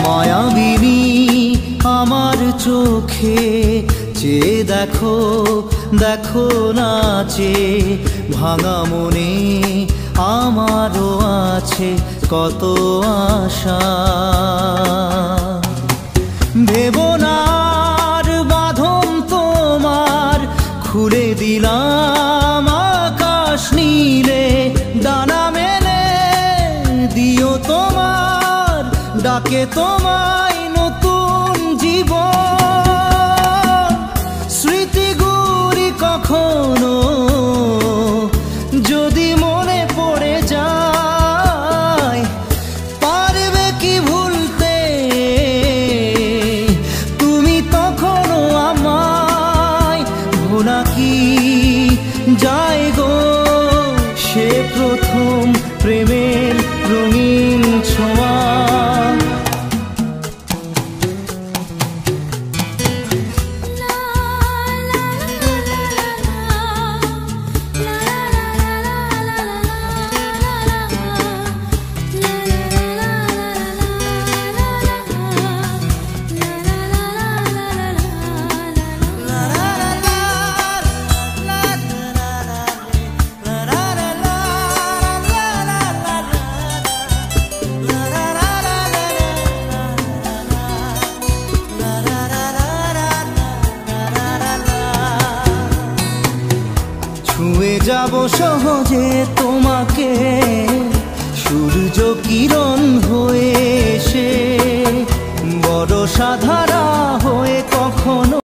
মায়াবিনী আমার চোখে চেয়ে দেখো, দেখো নাচে ভাঙা মনে আমারও আছে কত আশা। ভেবনার বাঁধন তোমার খুলে দিলাম আকাশ নীলে, ডানা মেলে দিও তোমার ডাকে তোমায় নতুন জীবন। স্মৃতিগুলি কখনো যদি মনে পড়ে যায়, পারবে কি ভুলতে তুমি তখনও আমায়? ভোলা কি যায় গো সে প্রথম প্রেমের রঙিন ছোঁয়া। ছুঁয়ে যাব সহজে তোমাকে সূর্য কিরণ হয়ে এসে, বড় সাধারা হয়ে কখনো